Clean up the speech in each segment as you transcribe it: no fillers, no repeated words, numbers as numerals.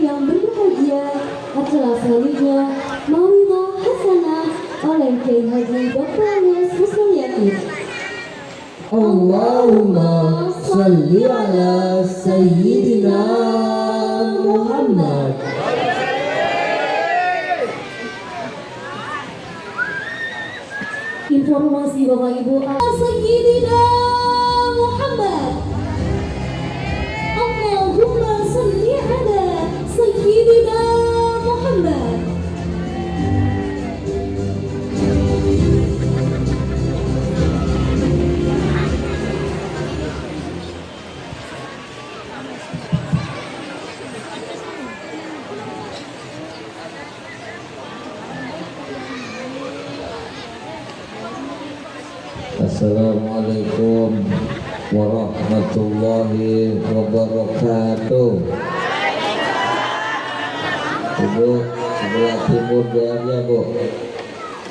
yang berbahagia. Acara selanjutnya Mauidhah Hasanah oleh Kiai Haji Dr. Alias Musliati. Allahumma salli ala Sayyidina Muhammad. Informasi Bapak Ibu, Sayyidina Muhammad. Allahumma salli ala Sayyidina Muhammad. Assalamualaikum warahmatullahi wabarakatuh. Ibu sebelah timur doanya Bu.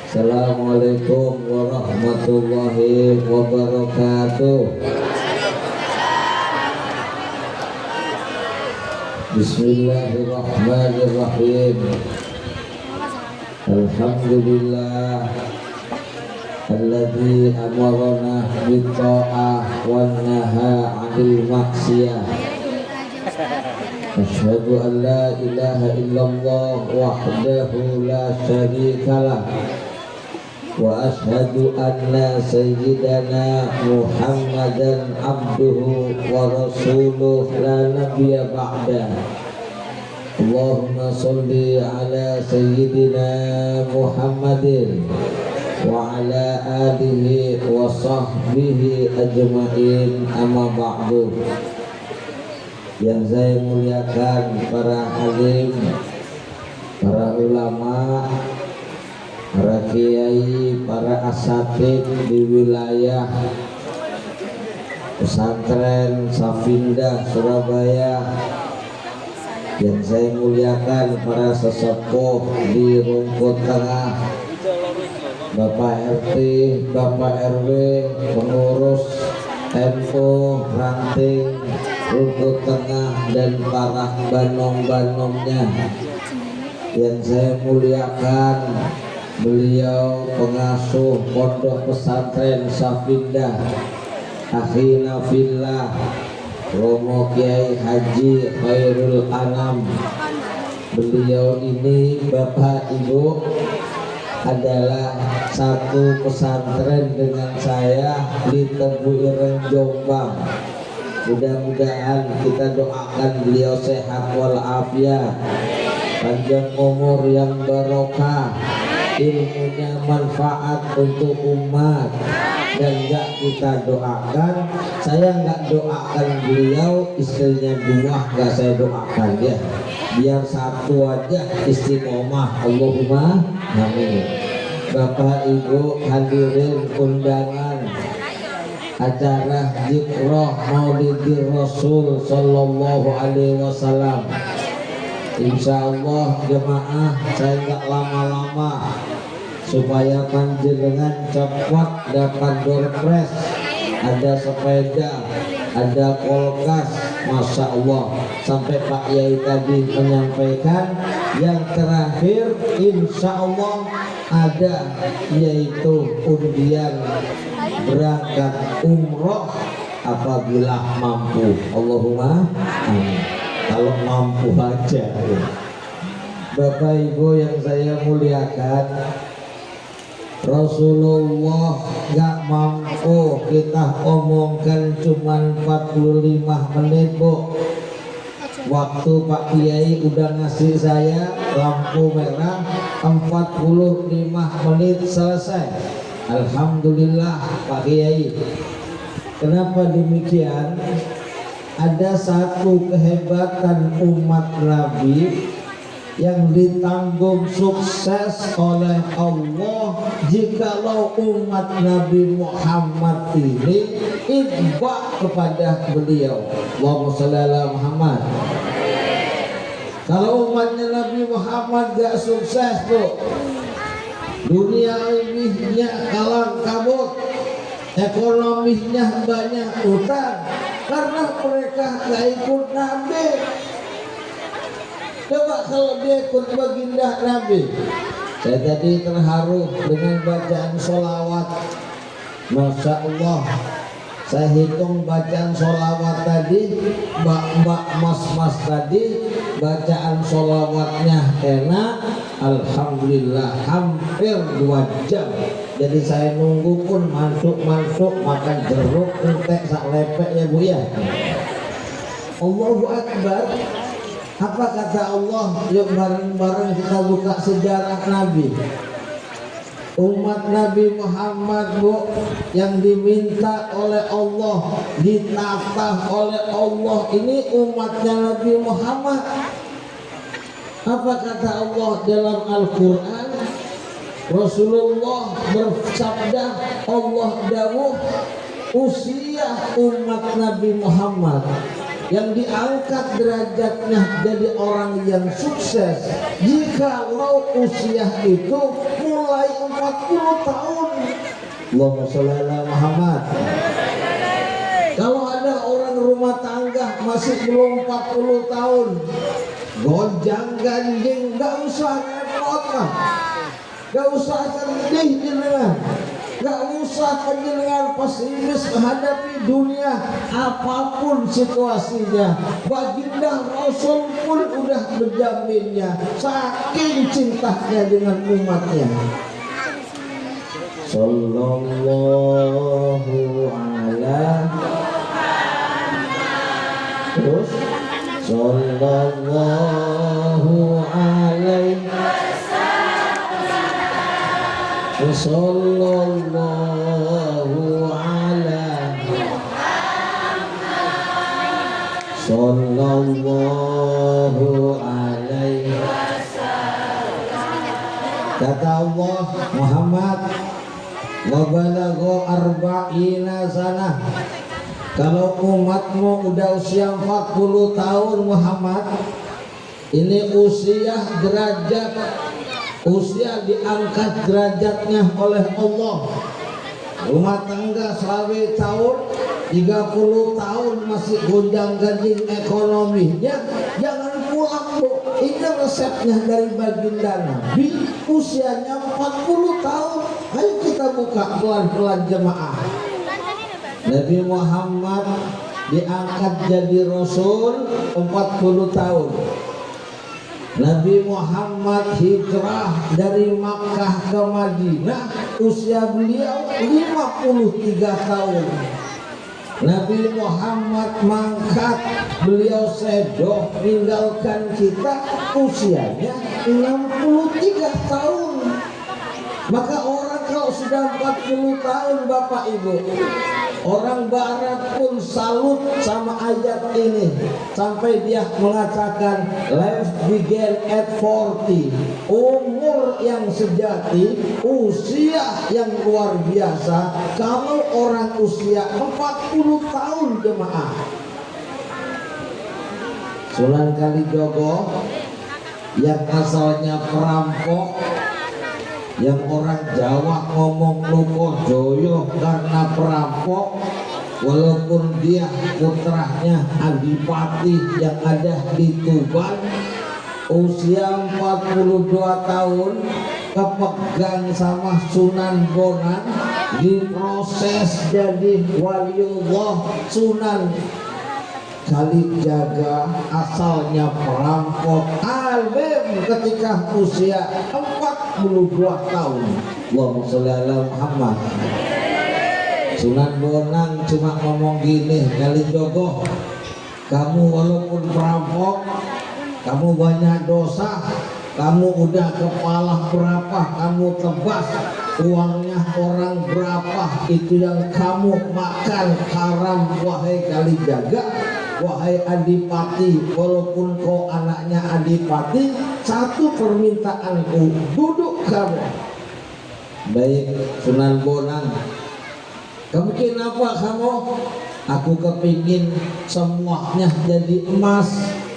Assalamualaikum warahmatullahi wabarakatuh. Bismillahirrahmanirrahim. Alhamdulillah alladzi amarana bitta'ah wa nahaa 'anil maksiyah. Asyhadu an la ilaha illallah wahdahu la syarikalah wa asyhadu anna sayyidana Muhammadan abduhu wa rasuluh la nabiyya ba'da. Allahumma sholli ala sayyidina Muhammadin wa ala alihi wa sahbihi ajma'in, amma ba'du. Yang saya muliakan para alim, para ulama, para kiai, para asatid di wilayah pesantren Safindah Surabaya. Yang saya muliakan para sesepuh di Rungkut Tengah, Bapak RT, Bapak RW, pengurus NU Ranting Rungkut Tengah, dan para banom-banomnya. Yang saya muliakan beliau pengasuh pondok pesantren Safindah, akhina fillah, Romo Kiai Haji Khairul Anam. Beliau ini Bapak Ibu adalah satu pesantren dengan saya di Tebu Ireng Jombang. Mudah-mudahan kita doakan beliau sehat walafiat, panjang umur yang barokah, ilmunya manfaat untuk umat. Dan enggak kita doakan, saya enggak doakan beliau istrinya dua, enggak saya doakan ya, biar satu aja istiqomah. Allahumma amin. Bapak Ibu hadirin undangan acara Zikrah Maulidir Rasul Sallallahu Alaihi Wasallam. Insya Allah jemaah, saya enggak lama-lama supaya panjenengan cepat dapat door prize, ada sepeda, ada kulkas, masya Allah. Sampai Pak Yai tadi menyampaikan yang terakhir insya Allah ada, yaitu undian berangkat umroh apabila mampu. Allahumma amin. Kalau mampu aja ya. Bapak Ibu yang saya muliakan, Rasulullah gak mampu kita omongkan cuman 45 menit Bu. Waktu Pak Kiai udah ngasih saya lampu merah 45 menit selesai. Alhamdulillah Pak Kiai. Kenapa demikian? Ada satu kehebatan umat Nabi yang ditanggung sukses oleh Allah jikalau umat Nabi Muhammad ini itba kepada beliau. Allahumma shalli ala Muhammad. Kalau umatnya Nabi Muhammad gak sukses tuh, dunia ini kalang kabut, ekonominya banyak utang karena mereka gak ikut Nabi. Coba kalau dia ikut baginda Nabi. Saya tadi terharu dengan bacaan sholawat. Masya Allah, saya hitung bacaan sholawat tadi, mbak-mbak, mas-mas tadi, bacaan sholawatnya enak. Alhamdulillah, hampir 2 jam. Jadi saya nunggu pun masuk makan jeruk, entek sak lepek ya Bu ya. Allahu Akbar. Apa kata Allah? Yuk bareng-bareng kita buka sejarah Nabi. Umat Nabi Muhammad Bu, yang diminta oleh Allah, ditata oleh Allah, ini umatnya Nabi Muhammad. Apa kata Allah dalam Al-Quran? Rasulullah bersabda, Allah dawuh, usia umat Nabi Muhammad yang diangkat derajatnya jadi orang yang sukses jikalau usia itu mulai 40 tahun. Allahumma sholli ala Muhammad. Kalau ada orang rumah tangga masih belum 40 tahun, gonjang ganjing, gak usah repot mah, gak usah sedih jenengan, gak usah penjenengan pesimis menghadapi dunia apapun situasinya. Baginda Rasul pun udah menjaminnya, saking cintanya dengan umatnya. Sallallahu ala terus sallallahu alaihi sallallahu ala sallallahu alaihi. Kata Allah, Muhammad wabalagho arba'ina sanah. Kalau umatmu udah usia 40 tahun Muhammad, ini usia derajat, usia diangkat derajatnya oleh Allah. Rumah tangga selawe tahun, 30 tahun masih gonjang ganjing ekonominya, jangan pulang Bu. Ini resepnya dari baginda Nabi, usianya 40 tahun. Ayo kita buka pelan-pelan jemaah. Nabi Muhammad diangkat jadi Rasul 40 tahun. Nabi Muhammad hijrah dari Makkah ke Madinah, usia beliau 53 tahun. Nabi Muhammad mangkat, beliau sedoh meninggalkan kita, usianya 63 tahun. Maka orang kalau sudah 40 tahun Bapak Ibu, orang Barat pun salut sama ayat ini, sampai dia mengatakan life began at 40, umur yang sejati, usia yang luar biasa. Kalau orang usia 40 tahun jemaah, Sunan Kalijogo yang asalnya perampok, yang orang Jawa ngomong Lukojoyo karena perampok, walaupun dia putranya Adipati yang ada di Tuban, usia 42 tahun kepegang sama Sunan Bonang, diproses jadi waliullah. Sunan Kalijaga asalnya perampok, alim ketika usia 42 tahun. Allahumma sholli ala Muhammad. Sunan Bonang cuma ngomong gini, Kalijogo, kamu walaupun perampok, kamu banyak dosa, kamu udah kepala berapa kamu tebas, uangnya orang berapa itu yang kamu makan haram. Wahai Kalijaga, wahai Adipati, walaupun kau anaknya Adipati, satu permintaanku, duduk kamu. Baik Sunan Bonang, kamu bikin apa kamu? Aku kepingin semuanya jadi emas.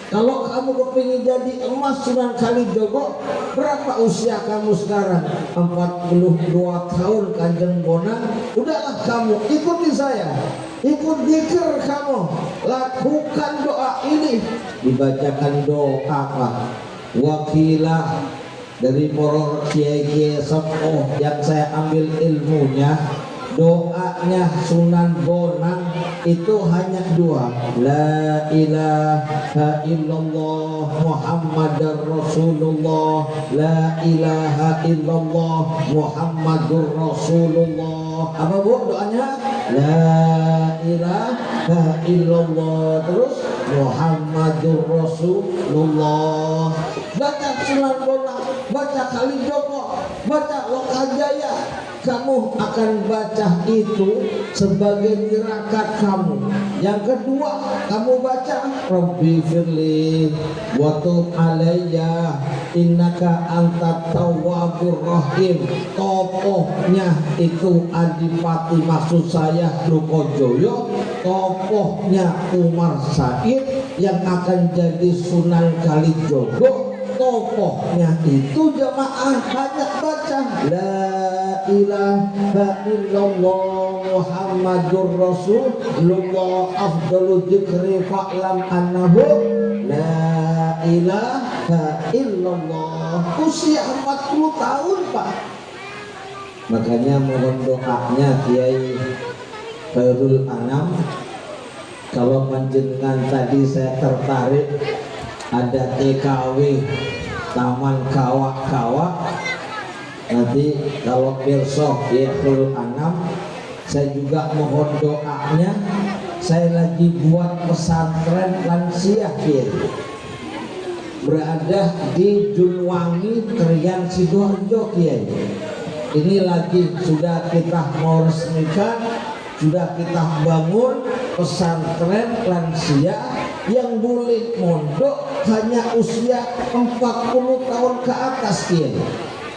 Kalau kamu kepingin jadi emas Sunan Kalijogo, berapa usia kamu sekarang? 42 tahun Kanjeng Bonang. Udahlah kamu ikuti saya. ikut zikir kamu, lakukan doa ini. Dibacakan doa apa? Wakilah dari para kiai-kiai sepuh yang saya ambil ilmunya, doanya Sunan Bonang itu hanya dua, la ilaha illallah Muhammadar Rasulullah, la ilaha illallah Muhammadur Rasulullah. Apa bu doanya? La ilaha illallah terus Muhammadur Rasulullah. Baca Sunan Bonang, baca Kalijogo, baca Lokajaya, kamu akan baca itu sebagai tirakat kamu. Yang kedua, kamu baca Rabbi firli wa tub alayya innaka antat tawwabur rahim. Tokohnya itu Adipati, maksud saya Trukojoyo, tokohnya Umar Said yang akan jadi Sunan Kalijogo. Tokohnya itu jamaah banyak baca la ilaha illallah Muhammadur Rasulullah afdalu dzikri fa'lam annahu la ilaha illallah. Usia 40 tahun Pak. Makanya mohon doanya Kiai Khairul Anam, kalau panjenengan tadi saya tertarik ada TKW Taman Kawak-Kawak, nanti kalau besok ya Khairul Anam, saya juga mohon doanya. Saya lagi buat pesantren lansia berada di Junwangi, Krian Sidoarjo Kiai. Ini lagi sudah kita mau resmikan, sudah kita bangun pesantren lansia yang boleh mondok hanya usia 40 tahun ke atas Kiai.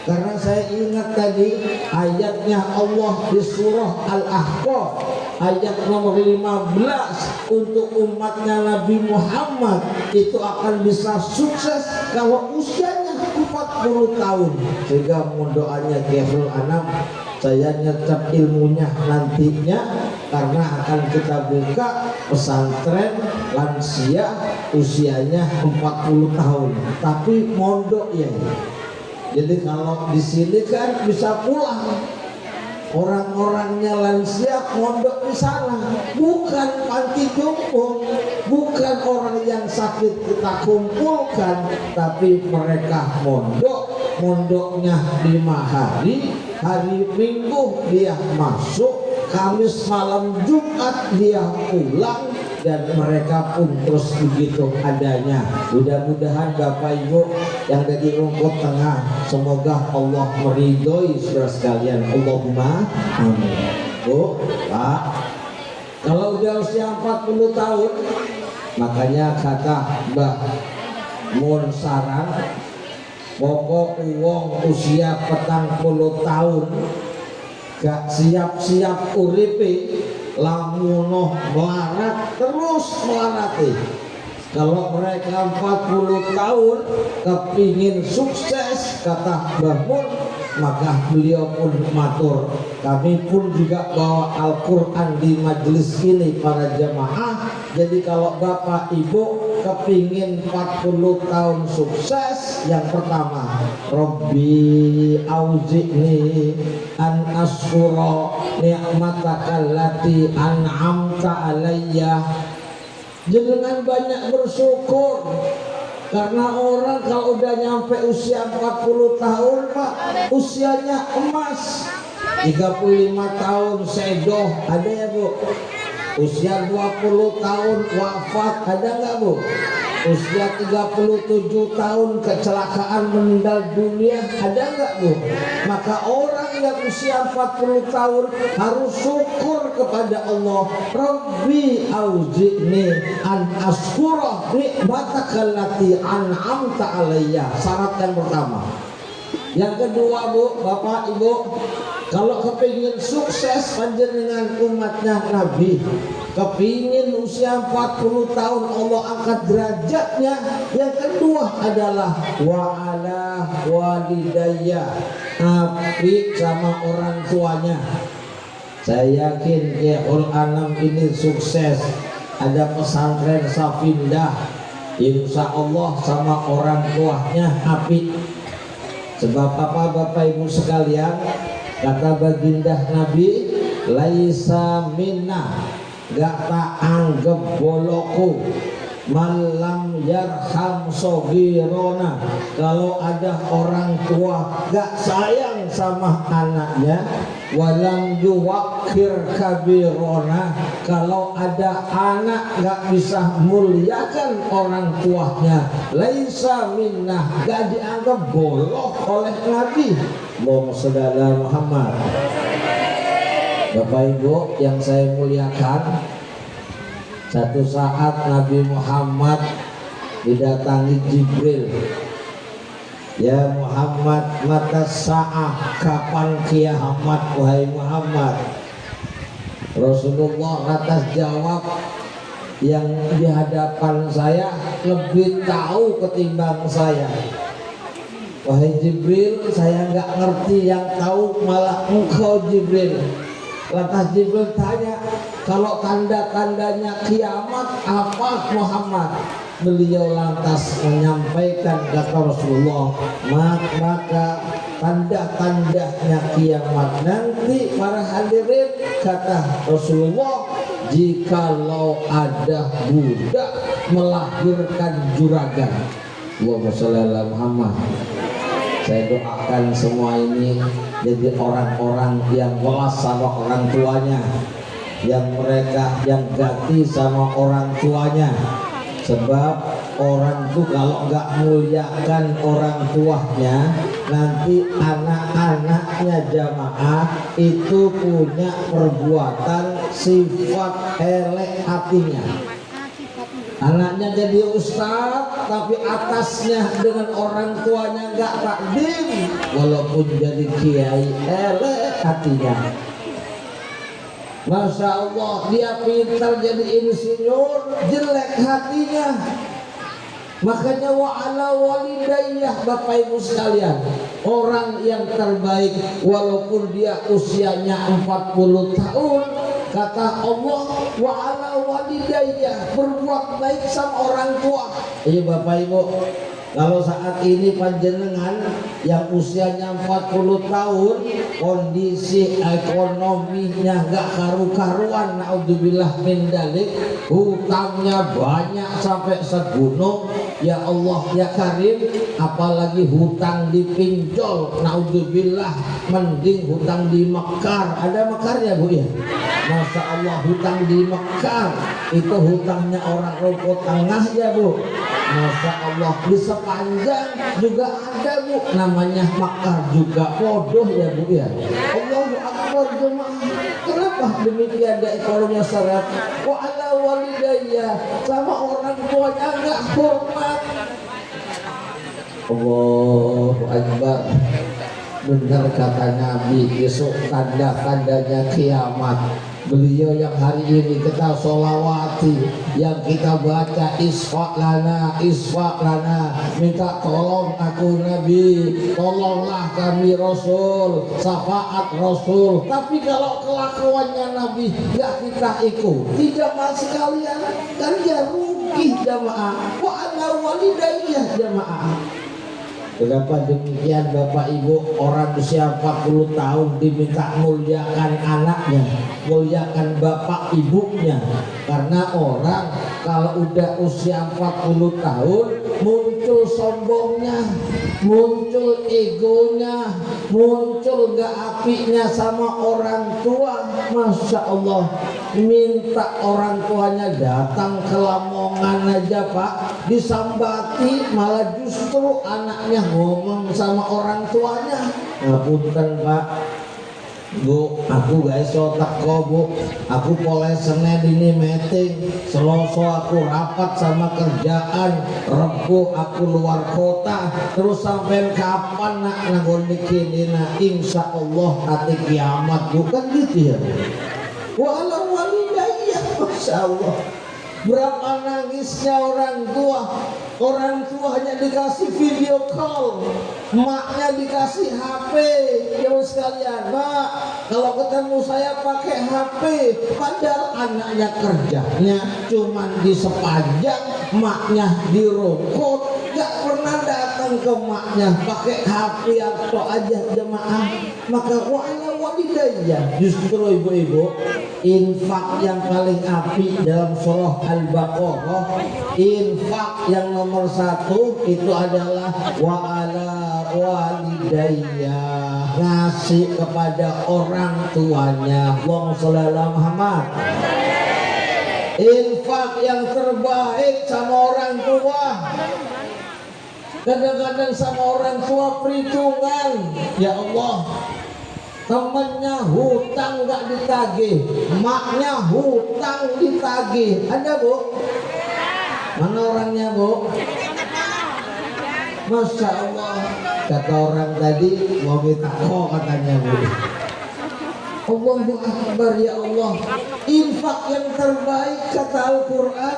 Karena saya ingat tadi ayatnya Allah di surah Al-Ahqaf ayat nomor 15, untuk umatnya Nabi Muhammad itu akan bisa sukses kalau usianya 40 tahun. Sehingga mohon doanya Khairul Anam, saya nyetap ilmunya nantinya, karena akan kita buka pesantren lansia usianya 40 tahun tapi mondok ya. Jadi kalau di sini kan bisa pulang orang-orangnya lansia mondok di sana, bukan panti jompo, bukan orang yang sakit kita kumpulkan, tapi mereka mondoknya 5 hari, hari Minggu dia masuk, Kamis malam Jumat dia pulang, dan mereka pun terus begitu adanya. Mudah-mudahan Bapak Ibu yang dari rumput tengah, semoga Allah meridhoi saudara sekalian. Allahumma amin. Bu, Pak, kalau udah usia 40 tahun, makanya kata Mbah Mun saran, pokok wong usia 40 tahun gak siap-siap uripe, lamunoh melarat terus melarati. Kalau mereka 40 tahun kepingin sukses, kata Mbah Mun, maka beliau pun matur, kami pun juga bawa Al-Quran di majelis ini para jamaah. Jadi kalau Bapak Ibu kepingin 40 tahun sukses, yang pertama, Rabbi auzi'ni an asyura ni'mataka allati an'amta alayya. Jangan banyak bersyukur, karena orang kalau udah nyampe usia 40 tahun Pak, usianya emas. 35 tahun sedoh, ada ya Bu? Usia 20 tahun wafat, ada nggak Bu? Usia 37 tahun kecelakaan meninggal dunia, ada nggak Bu? Maka orang yang usia 40 tahun harus syukur kepada Allah. Rabbi auzi'ni an askura ni'mataka allati an'amta alayya. Syarat yang pertama. Yang kedua Bu, Bapak Ibu, kalau kepingin sukses panjenengan umatnya Nabi, kepingin usia 40 tahun Allah angkat derajatnya, yang kedua adalah wa'ala walidayya, api sama orang tuanya. Saya yakin Kiaiul Anam ini sukses. Ada pesantren Safindah, insya Allah sama orang tuanya api. Sebab apa Bapak Ibu sekalian, kata baginda Nabi, laisa minna, gak tak anggap boloku malam yarham sogirona. Kalau ada orang tua gak sayang sama anaknya, walam yuwakir kabirona. Kalau ada anak gak bisa muliakan orang tuanya, laisa minnah, gak dianggap bolok oleh Nabi. Allahumma sholli ala Muhammad. Bapak Ibu yang saya muliakan, satu saat Nabi Muhammad didatangi Jibril. Ya Muhammad, mata sa'ah, kapan kiamat wahai Muhammad? Rasulullah atas jawab, yang di hadapan saya lebih tahu ketimbang saya. Wahai Jibril, saya nggak ngerti, yang tahu malah engkau Jibril. Lantas Jibril tanya, kalau tanda-tandanya kiamat apa Muhammad? Beliau lantas menyampaikan, kata Rasulullah, maka tanda-tandanya kiamat nanti para hadirin, kata Rasulullah, jikalau ada budak melahirkan juragan. Allahumma sholli ala Muhammad. Saya doakan semua ini jadi orang-orang yang welas sama orang tuanya, yang mereka yang ganti sama orang tuanya. Sebab orang tuh kalau nggak muliakan orang tuanya, nanti anak-anaknya jamaah itu punya perbuatan sifat elek hatinya. Anaknya jadi ustaz tapi atasnya dengan orang tuanya nggak takdim, walaupun jadi kiai elek hatinya. Masya Allah, dia pintar jadi insinyur, jelek hatinya. Makanya wa'ala walidayah, Bapak Ibu sekalian, orang yang terbaik walaupun dia usianya 40 tahun, kata Allah, wa'ala walidayah, berbuat baik sama orang tua. Iya Bapak Ibu, kalau saat ini panjenengan yang usianya 40 tahun, kondisi ekonominya gak karu-karuan, naudzubillah min dalik, hutangnya banyak sampai segunung, ya Allah ya Karim, apalagi hutang dipinjol, naudzubillah, mending hutang di Mekar. Ada Mekarnya Bu ya? Masya Allah, hutang di Mekar itu hutangnya orang Ruko Tengah ya Bu. Masya Allah, di sepanjang juga ada Bu, namanya Mekar juga, bodoh ya Bu ya. Allahu Akbar jemaah. Kenapa demikian ada ekonomi syarat? Wa ala walidayya, sama orang tuanya enggak hormat. Allahu Akbar. Benar kata Nabi, besok tanda-tandanya kiamat. Beliau yang hari ini kita sholawati, yang kita baca isfa' lana, minta tolong aku Nabi, tolonglah kami Rasul, syafaat Rasul. Tapi kalau kelakuannya Nabi gak kita ikuti jamaah sekalian, kan ya rugi jamaah. Wa ala walidayah jamaah. Kenapa demikian Bapak Ibu? Orang usia 40 tahun diminta muliakan anaknya, muliakan bapak ibunya. Karena orang kalau udah usia 40 tahun muncul sombongnya, muncul egonya, muncul gak apinya sama orang tua. Masya Allah, minta orang tuanya datang ke Lamongan aja Pak, disambati, malah justru anaknya ngomong sama orang tuanya, ngapunten Pak Bu, aku gak iso teko Bu, aku mulai Senin ini meeting, Selasa aku rapat sama kerjaan, Rebo aku luar kota, terus sampai kapan nak nganggon mikini, nah insya Allah nanti kiamat, bukan gitu ya. Walau walidayah, Masya Allah. Berapa nangisnya orang tua. Orang tuanya dikasih video call, maknya dikasih HP. Ya sekalian, Mak, kalau ketemu saya pakai HP, padahal anaknya kerjanya cuman di sepanjang, maknya di rokok, gak pernah datang ke maknya pakai HP atau aja jemaah. Maka wa'ala walidayya, justru ibu-ibu, infak yang paling api dalam surah Al-Baqarah, infak yang nomor 1 itu adalah wa'ala walidayya, ngasih kepada orang tuanya. Allahumma sholli ala Muhammad. Infak yang terbaik sama orang tua. Kadang-kadang sama orang tua perhitungan, ya Allah, temennya hutang gak ditagih, maknya hutang ditagih. Ada Bu? Mana orangnya Bu? Masya Allah, kata orang tadi mau minta katanya Bu. Allahu Akbar, ya Allah. Infak yang terbaik kata Al-Quran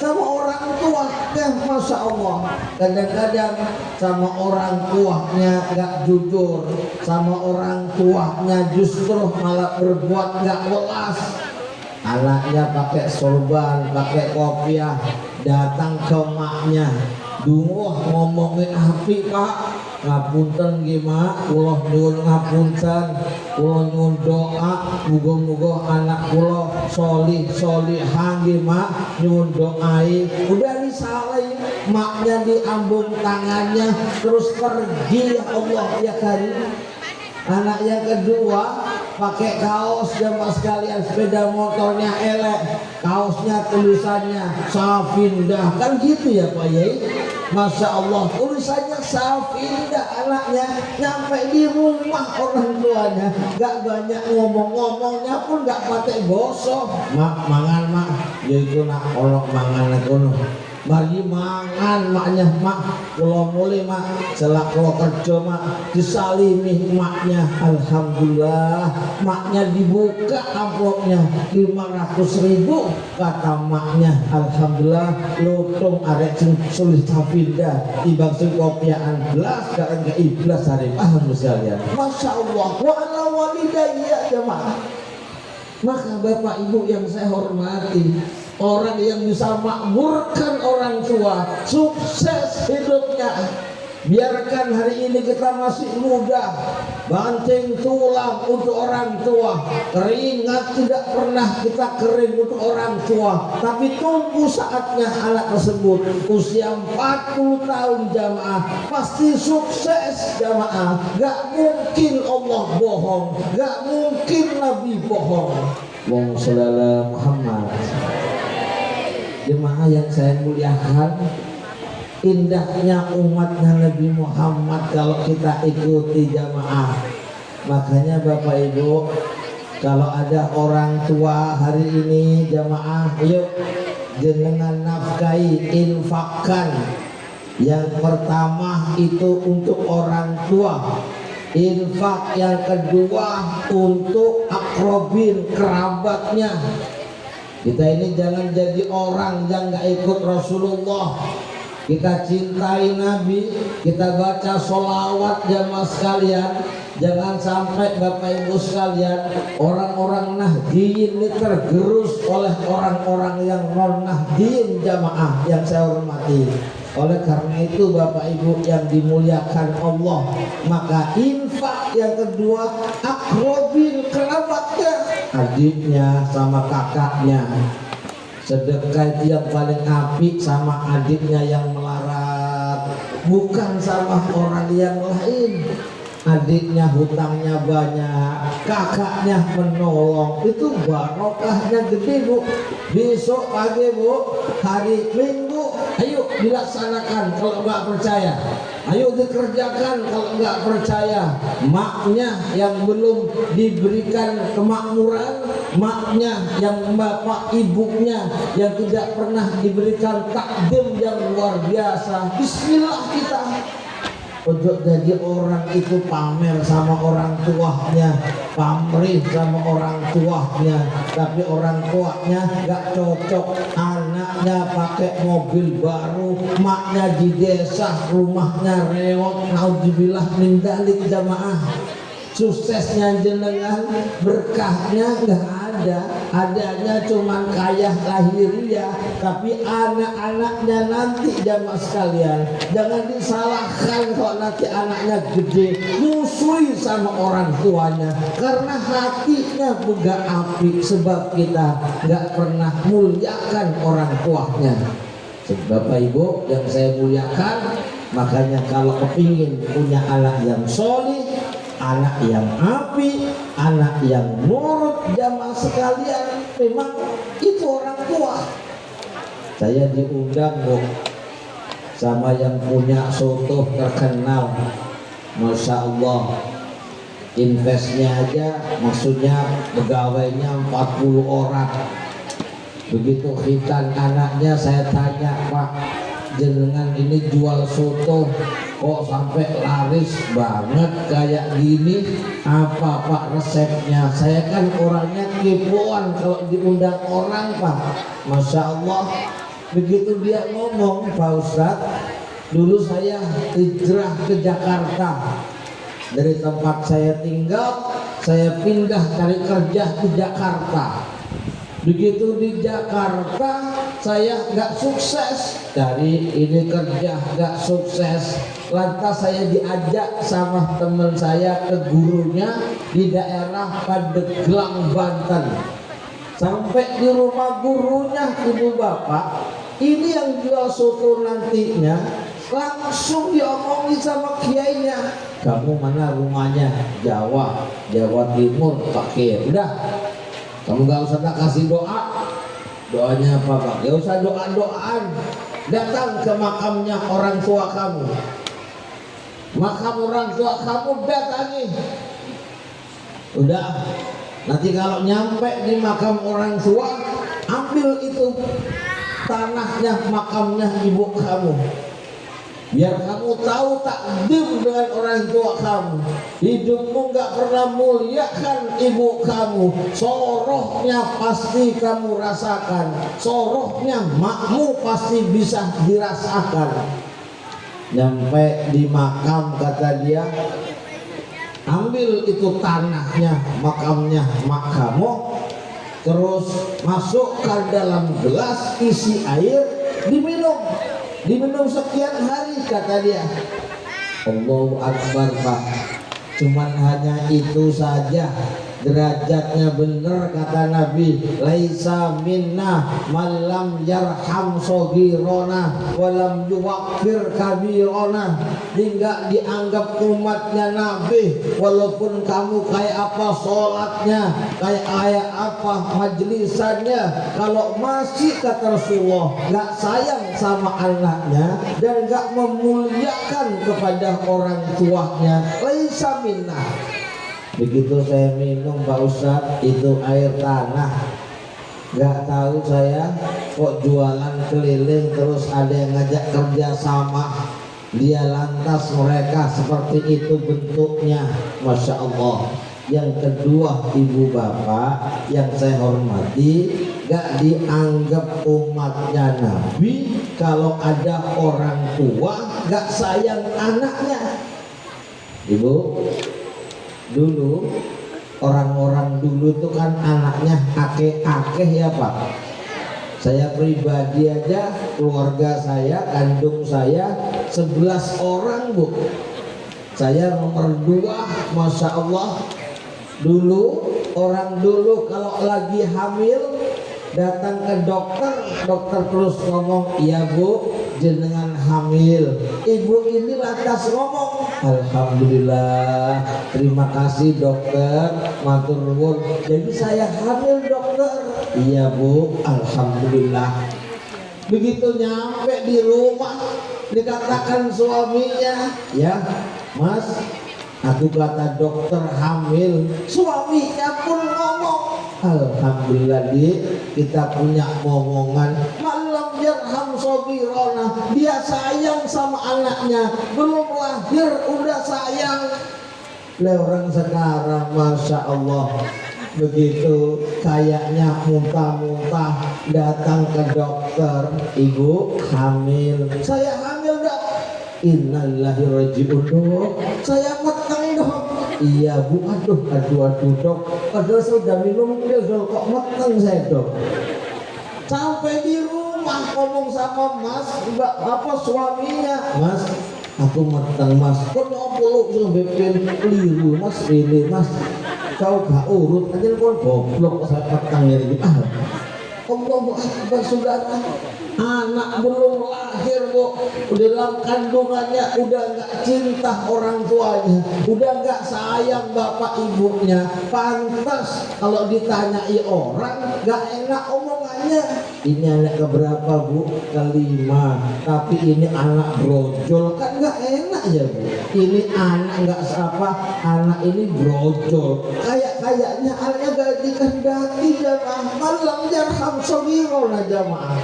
sama orang tua. Ya Masya Allah. Kadang-kadang sama orang tuanya gak jujur, sama orang tuanya justru malah berbuat gak welas. Anaknya pakai sorban, pakai kopiah, datang ke maknya, dunguh ngomongin api Pak, ngapunten gimana, kula nyuwun ngapunten, kula nyuwun doa, muga-muga anak kula solih-solihah gimana, nyuwun doai. Udah disalahin, maknya diambung tangannya, terus pergi. Ya Allah ya Karim. Anak yang kedua pakai kaos, jamaah sekalian, sepeda motornya elek, kaosnya tulisannya Safindah, kan gitu ya Pak Yai. Masya Allah, tulisannya Safindah. Anaknya nyampe di rumah orang tuanya gak banyak ngomong-ngomongnya pun gak pakai gosok. Mak mangan mak, yaitu nak olok mangan kono. Mari mangan maknya, mak kula mulai mak selak kula kerja mak disalimi maknya. Alhamdulillah, maknya dibuka amplopnya 500.000, kata maknya alhamdulillah lutung arek sing sulit Safindah tibang sing kopiaan belas gak iblas hari. Paham sekalian. Masya Allah, wa ala walidayya jemaah. Maka Bapak Ibu yang saya hormati, orang yang bisa makmurkan orang tua, sukses hidupnya. Biarkan hari ini kita masih muda, banting tulang untuk orang tua, keringat tidak pernah kita kering untuk orang tua. Tapi tunggu saatnya anak tersebut usia 40 tahun jamaah, pasti sukses jamaah. Gak mungkin Allah bohong, gak mungkin Nabi bohong. Allahumma sholli ala Muhammad. Jemaah yang saya muliakan, indahnya umatnya Nabi Muhammad kalau kita ikuti jamaah. Makanya Bapak Ibu, kalau ada orang tua hari ini jamaah, yuk jenengan nafkahi, infakkan. Yang pertama itu untuk orang tua, infak. Yang kedua untuk akrobin, kerabatnya. Kita ini jangan jadi orang yang gak ikut Rasulullah. Kita cintai Nabi, kita baca sholawat jamaah sekalian. Jangan sampai Bapak Ibu sekalian, orang-orang Nahdiyin ini tergerus oleh orang-orang yang non Nahdiyin jamaah yang saya hormati. Oleh karena itu Bapak Ibu yang dimuliakan Allah, maka infak yang kedua akrobin, kerabatnya, adiknya sama kakaknya. Sedekah yang paling apik sama adiknya yang melarat, bukan sama orang yang lain. Adiknya hutangnya banyak, kakaknya menolong, itu barokahnya gede Bu. Besok pagi Bu, hari Minggu, ayo dilaksanakan kalau nggak percaya. Ayo dikerjakan kalau nggak percaya. Maknya yang belum diberikan kemakmuran, maknya yang bapak ibunya yang tidak pernah diberikan takdim yang luar biasa, bismillah kita. Untuk jadi orang itu pamer sama orang tuanya, pamrih sama orang tuanya, tapi orang tuanya gak cocok, anak anaknya pakai mobil baru, maknya di desa rumahnya reot, naudzubillah min dzalik jamaah. Suksesnya jenengan, berkahnya nggak ada, adanya cuman kaya lahiriah, tapi anak-anaknya nanti jamaah sekalian jangan disalahkan kalau nanti anaknya gede nyusui sama orang tuanya karena hatinya buka api, sebab kita nggak pernah muliakan orang tuanya. Bapak Ibu yang saya muliakan, makanya kalau kepingin punya anak yang solih, anak yang api, anak yang nurut jamaah sekalian, memang itu orang tua. Saya diundang Bu sama yang punya soto terkenal, Masya Allah, investnya aja maksudnya pegawainya 40 orang. Begitu khitan anaknya saya tanya, Pak jenengan ini jual soto kok sampai laris banget kayak gini, apa Pak resepnya? Saya kan orangnya kepoan kalau diundang orang Pak. Masya Allah, begitu dia ngomong, Pak Ustadz, dulu saya hijrah ke Jakarta, dari tempat saya tinggal saya pindah cari kerja ke Jakarta. Begitu di Jakarta saya nggak sukses, dari ini kerja nggak sukses, lantas saya diajak sama teman saya ke gurunya di daerah Pandeglang, Banten. Sampai di rumah gurunya, ibu bapak, ini yang jual soto nantinya, langsung diomongin sama kiainya, kamu mana rumahnya? Jawa Timur Pak Kiai. Udah, kamu gak usah tak kasih doa. Doanya apa Pak? Gak usah doa-doaan. Datang ke makamnya orang tua kamu, makam orang tua kamu datangi. Udah, nanti kalau nyampe di makam orang tua, ambil itu tanahnya makamnya ibu kamu, biar kamu tahu takdim dengan orang tua kamu. Hidupmu gak pernah muliakan ibu kamu, sorohnya pasti kamu rasakan, sorohnya makmu pasti bisa dirasakan. Nyampe di makam, kata dia, ambil itu tanahnya makamnya mak kamu, terus masukkan dalam gelas, isi air, diminum sekian hari, kata dia. Allahu Akbar Pak. Cuman hanya itu saja, derajatnya benar kata Nabi, laisa minna malam yarham sogirona walam yuwakfir kabirona. Hingga dianggap umatnya Nabi, walaupun kamu kayak apa sholatnya, kayak apa majlisannya, kalau masih kata Rasulullah gak sayang sama anaknya dan gak memuliakan kepada orang tuanya, laisa minna. Begitu saya minum Pak Ustadz itu air tanah, gak tahu saya kok jualan keliling, terus ada yang ngajak kerja sama, dia lantas mereka seperti itu bentuknya. Masya Allah. Yang kedua, ibu bapak yang saya hormati, gak dianggap umatnya Nabi kalau ada orang tua gak sayang anaknya. Ibu, dulu orang-orang dulu itu kan anaknya akeh-akeh ya Pak. Saya pribadi aja, keluarga saya, kandung saya 11 orang Bu. Saya nomor 2, Masya Allah. Dulu, orang dulu kalau lagi hamil datang ke dokter, dokter terus ngomong, iya Bu, jenengan hamil. Ibu ini lantas ngomong, alhamdulillah, terima kasih dokter, matur nuwun, jadi saya hamil dokter. Iya Bu, alhamdulillah. Begitu nyampe di rumah, dikatakan suaminya, ya Mas, aku kata dokter hamil. Suaminya pun ngomong, alhamdulillah di kita punya ngomongan malam yarham sobirona, dia sayang sama anaknya, belum lahir udah sayang. Lah orang sekarang Masya Allah, begitu kayaknya muntah-muntah datang ke dokter, ibu hamil. Saya hamil dok. Innalillahi rajiun dok. Saya meteng dok. Iya bu, aduh dok. Padahal sudah minum pil dok, kok meteng saya dok. Sampai di rumah ngomong sama mas, suaminya, mas, aku meteng mas. Kok nyopolok sampai pil keliru mas, pilih mas. Kau gak urut aja kau goblok saya petang ini. Allahu Akbar saudara. Anak belum lahir bu, dalam kandungannya udah gak cinta orang tuanya, udah gak sayang bapak ibunya. Pantas kalau ditanyai orang gak enak omongannya. Ini anak keberapa bu? Kelima. Tapi ini anak brojol, kan gak enak ya bu. Ini anak gak anak ini brojol. Kayaknya anaknya gak dikehendaki jamaah. Malam jarham sogirona jamaah.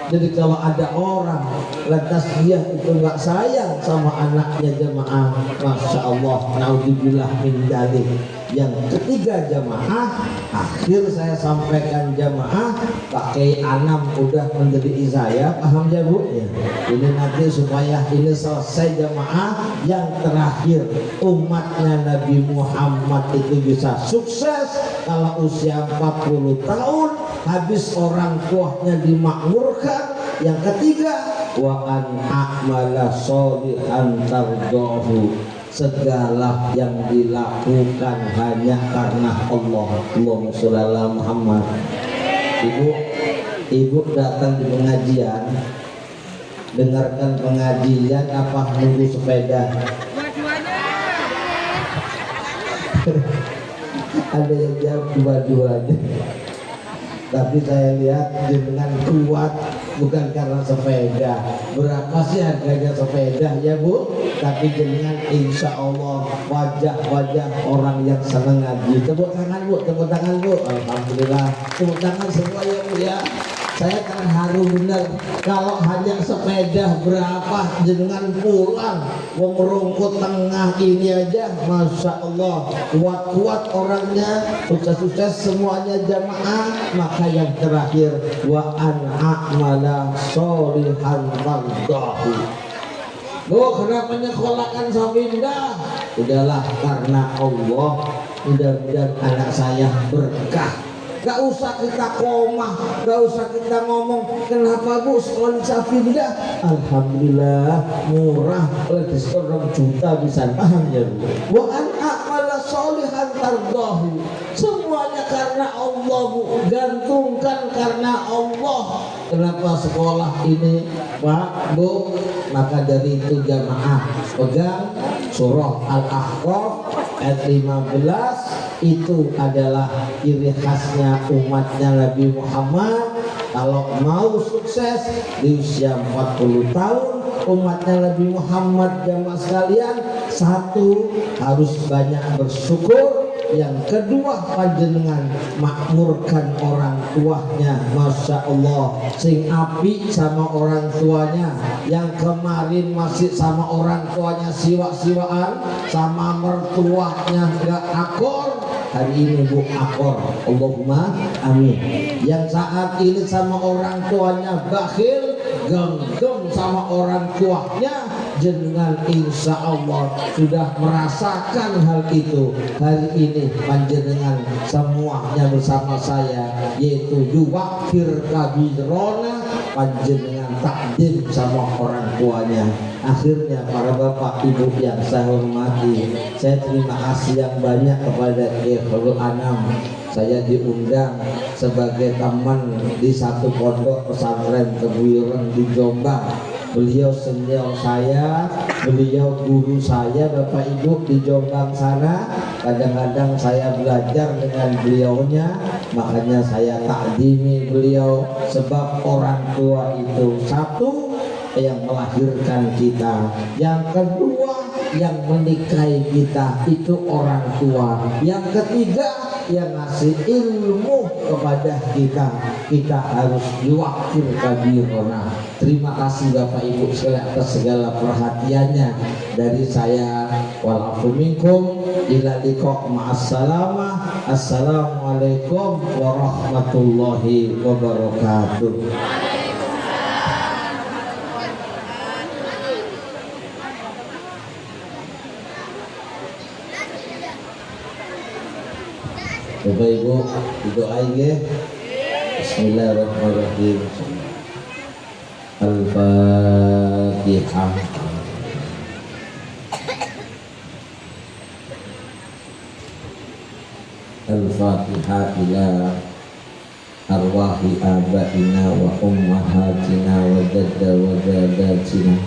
Jadi kalau ada orang lantas dia itu nggak sayang sama anaknya jamaah, masya Allah, naudzubillah min dzalik. Yang ketiga jamaah, akhir saya sampaikan jamaah, Pak Kiai Anam udah menjadi saya, paham ya bu? Ya. Ini nanti supaya ini selesai jamaah. Yang terakhir, umatnya Nabi Muhammad itu bisa sukses kalau usia 40 tahun, habis orang tuanya dimakmurkan. Yang ketiga, wa an a'mala sholihan tardahu, segala yang dilakukan hanya karena Allah. Allahumma sholli ala Muhammad. Ibu datang di pengajian, dengarkan pengajian apa nunggu sepeda? Ada yang jawab dua-duanya. Tapi saya lihat dengan kuat bukan karena sepeda. Berapa sih harganya sepeda ya bu? Tapi dengan insya Allah wajah-wajah orang yang senang ngaji. Tepuk tangan bu, tepuk tangan bu. Alhamdulillah, tepuk tangan semua ya bu ya. Saya kan haru benar. Kalau hanya sepeda berapa dengan pulang merungkut tengah ini aja, masya Allah, kuat-kuat orangnya, sukses-sukses semuanya jamaah. Maka yang terakhir, wa an a'mala sholihan tardahu. Bu, kenapa nyekolahkan Safinda? Udahlah, karena Allah. Mudah-mudahan anak saya berkah. Gak usah kita koma, gak usah kita ngomong kenapa bu sekolah Safinda. Alhamdulillah murah, lagi sekitar 2 juta bisa, paham ya bu? Wa an a'mala sholihan tardahu, semuanya karena Allah bu, gantungkan karena Allah. Kenapa sekolah ini pak bu? Maka dari itu jamaah pegang surah Al-Ahqaf ayat 15. Itu adalah ciri khasnya umatnya Nabi Muhammad. Kalau mau sukses di usia 40 tahun, umatnya Nabi Muhammad jamaah sekalian, satu, harus banyak bersyukur. Yang kedua, panjenengan makmurkan orang tuanya, masya Allah, sing api sama orang tuanya. Yang kemarin masih sama orang tuanya siwa-siwaan, sama mertuanya gak akor, hari ini bu akor. Allahumma amin. Yang saat ini sama orang tuanya bakhil, genggam sama orang tuanya, jenengan insya Allah sudah merasakan hal itu. Hari ini panjenengan semuanya bersama saya, yaitu yuwakir kabirona, panjenengan takdim sama orang tuanya. Akhirnya para bapak ibu yang saya hormati, saya terima kasih yang banyak kepada Kiai Anam. Saya diundang sebagai teman di satu pondok pesantren Kebuyuran di Jombang. Beliau senior saya, beliau guru saya, bapak ibu di Jombang sana. Kadang-kadang saya belajar dengan beliaunya, makanya saya takdimi beliau. Sebab orang tua itu satu, yang melahirkan kita. Yang kedua, yang menikahi kita itu orang tua. Yang ketiga, yang ngasih ilmu kepada kita. Kita harus diwakil kabirona. Terima kasih Bapak Ibu sekalian atas segala perhatiannya. Dari saya, walafu minkum, ila liqa ma'assalamah. Assalamualaikum warahmatullahi wabarakatuh. Bapak Ibu doain ya. Bismillahirrahmanirrahim. Al-Fatihah. Al-Fatihah ila arwahi abaina wa ummahatina wa jadda wa jadatina.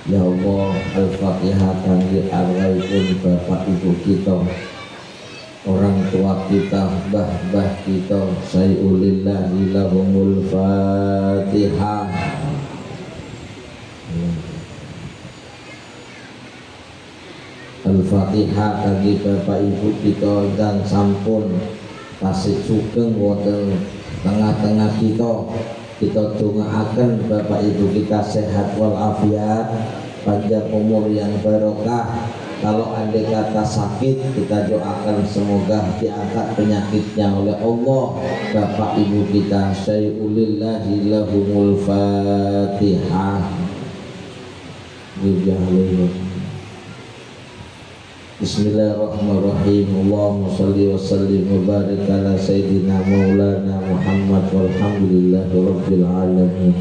Ya Allah, Al-Fatihah kangge arwahipun bapak ibu kita, orang tua kita, bah kita, sayulillahi lahumul Fatihah. Al-Fatihah kangge bapak ibu kita dan sampun tasih sugeng wonten tengah-tengah kita dongaaken bapak ibu kita sehat walafiat, panjang umur yang barokah. Kalau andai kata sakit, kita doakan semoga diangkat penyakitnya oleh Allah. Bapak ibu kita, sayulillahi lahumul Fatihah. Bismillahirrahmanirrahim. Allahumma shalli wa sallim wa barik ala sayyidina maulana Muhammad walhamdulillahi rabbil alamin.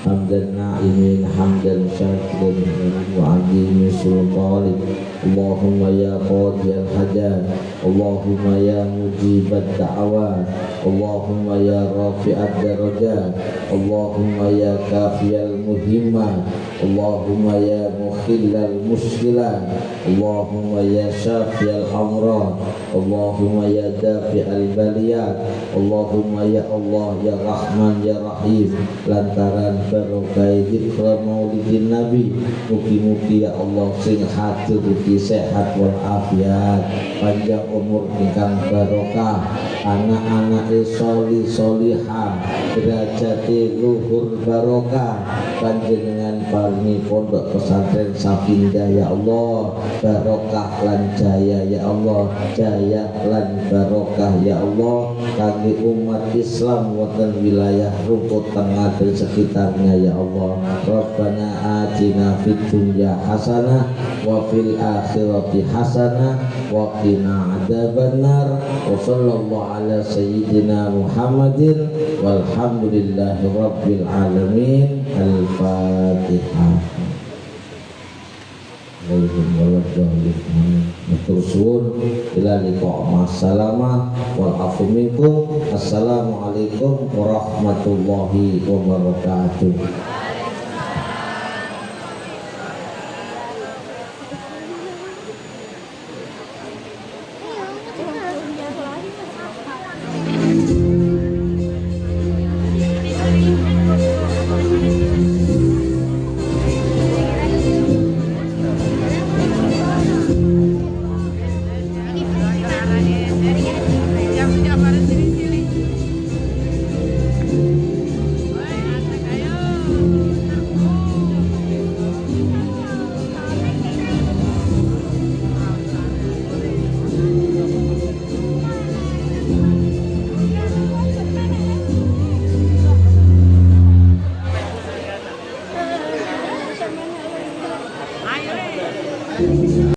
Hamdan na'imin, hamdan syakirin wa azimi sultani. Allahumma ya qadiyal hajat, Allahumma ya mujibat da'awat, Allahumma ya rafi'ad darajat, Allahumma ya kafiyal muhimmat, Allahumma ya mukhillal muskilat, Allahumma ya syafiyal amrad, Allahumma ya dafi'al baliyat, Allahumma ya Allah ya Rahman ya Rahim. Lantaran barokah dzikra maulidin Nabi, mugi-mugi ya Allah sing hadir ugi sehat walafiat, panjang umur ingkang barokah, anak-anak sholih sholihah, derajate luhur barokah, panjenengan paringi pondok pesantren Safindah ya Allah, barokah lan jaya ya Allah, jaya lan barokah ya Allah kangge umat Islam wonten wilayah rumput tengah dan sekitarnya ya Allah. Rabbana atina fid dunya hasanah wa fil akhirati hasanah wa qina adzabannar. Wa sallallahu ala sayyidina Muhammadin walhamdulillahi rabbil alamin. Al-Fatihah. Assalamualaikum warahmatullahi wabarakatuh.